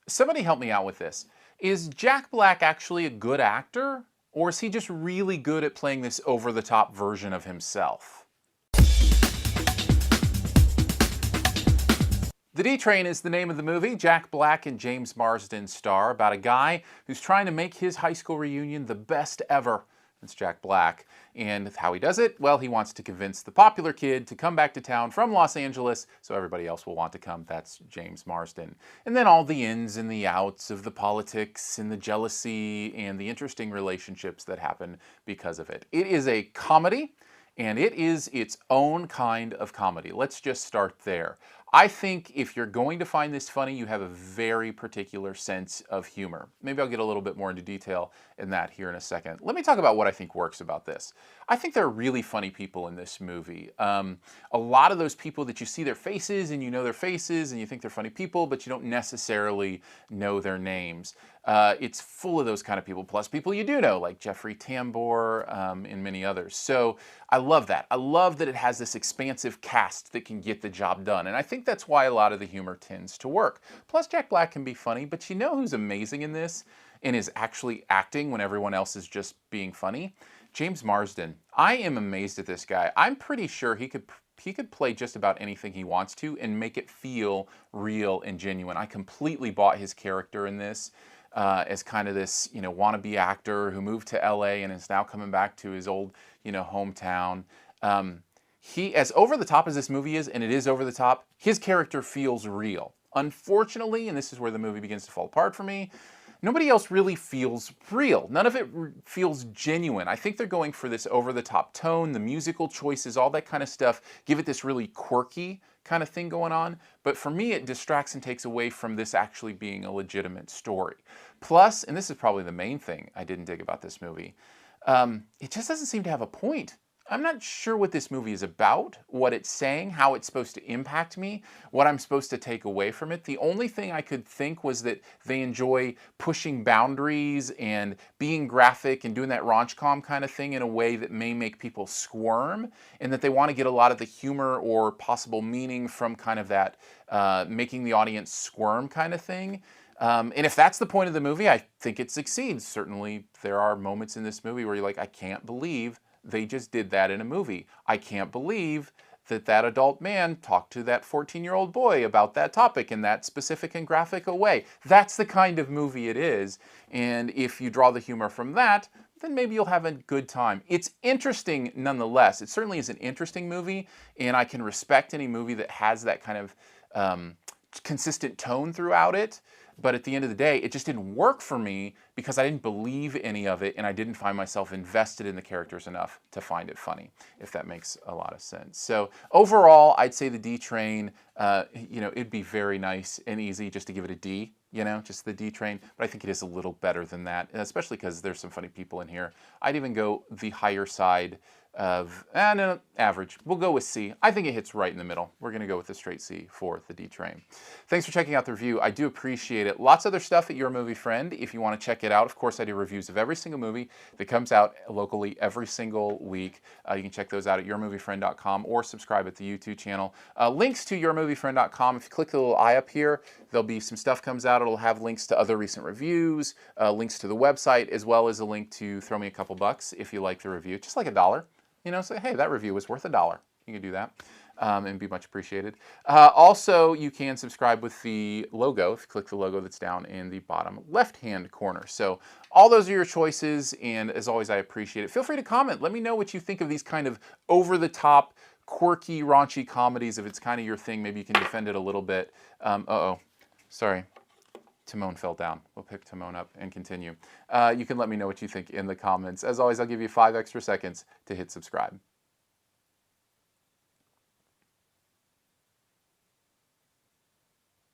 Somebody help me out with this. Is Jack Black actually a good actor? Or is he just really good at playing this over-the-top version of himself? The D Train is the name of the movie. Jack Black and James Marsden star about a guy who's trying to make his high school reunion the best ever. It's Jack Black. And how he does it? Well, he wants to convince the popular kid to come back to town from Los Angeles so everybody else will want to come. That's James Marsden. And then all the ins and the outs of the politics and the jealousy and the interesting relationships that happen because of it. It is a comedy, and it is its own kind of comedy. Let's just start there. I think if you're going to find this funny, you have a very particular sense of humor. Maybe I'll get a little bit more into detail in that here in a second. Let me talk about what I think works about this. I think there are really funny people in this movie. A lot of those people that you see their faces and you know their faces and you think they're funny people, but you don't necessarily know their names. It's full of those kind of people, plus people you do know, like Jeffrey Tambor and many others. So I love that. I love that it has this expansive cast that can get the job done. And I think that's why a lot of the humor tends to work. Plus, Jack Black can be funny, but you know who's amazing in this and is actually acting when everyone else is just being funny? James Marsden. I am amazed at this guy. I'm pretty sure he could play just about anything he wants to and make it feel real and genuine. I completely bought his character in this. As kind of this, wannabe actor who moved to LA and is now coming back to his old, hometown. As over the top as this movie is, and it is over the top, his character feels real. Unfortunately, and this is where the movie begins to fall apart for me, nobody else really feels real. None of it feels genuine. I think they're going for this over-the-top tone, the musical choices, all that kind of stuff, give it this really quirky kind of thing going on. But for me, it distracts and takes away from this actually being a legitimate story. Plus, and this is probably the main thing I didn't dig about this movie, it just doesn't seem to have a point. I'm not sure what this movie is about, what it's saying, how it's supposed to impact me, what I'm supposed to take away from it. The only thing I could think was that they enjoy pushing boundaries and being graphic and doing that raunch-com kind of thing in a way that may make people squirm, and that they want to get a lot of the humor or possible meaning from kind of that making the audience squirm kind of thing. And if that's the point of the movie, I think it succeeds. Certainly, there are moments in this movie where you're like, I can't believe they just did that in a movie. I can't believe that adult man talked to that 14-year-old boy about that topic in that specific and graphic a way. That's the kind of movie it is. And if you draw the humor from that, then maybe you'll have a good time. It's interesting nonetheless. It certainly is an interesting movie, and I can respect any movie that has that kind of consistent tone throughout it. But at the end of the day, it just didn't work for me because I didn't believe any of it and I didn't find myself invested in the characters enough to find it funny, if that makes a lot of sense. So overall, I'd say the D Train, it'd be very nice and easy just to give it a D, just the D Train. But I think it is a little better than that, especially because there's some funny people in here. I'd even go the higher side of, no, average. We'll go with C. I think it hits right in the middle. We're going to go with a straight C for the D Train. Thanks for checking out the review. I do appreciate it. Lots of other stuff at Your Movie Friend if you want to check it out. Of course, I do reviews of every single movie that comes out locally every single week. You can check those out at yourmoviefriend.com or subscribe at the YouTube channel. Links to yourmoviefriend.com. If you click the little eye up here, there'll be some stuff comes out. It'll have links to other recent reviews, links to the website, as well as a link to throw me a couple bucks if you like the review, just like $1. Say, hey, that review was worth $1. You can do that and be much appreciated. Also, you can subscribe with the logo if you click the logo that's down in the bottom left-hand corner. So all those are your choices, and as always, I appreciate it. Feel free to comment. Let me know what you think of these kind of over-the-top, quirky, raunchy comedies. If it's kind of your thing, maybe you can defend it a little bit. Sorry. Timon fell down. We'll pick Timon up and continue. You can let me know what you think in the comments. As always, I'll give you 5 extra seconds to hit subscribe.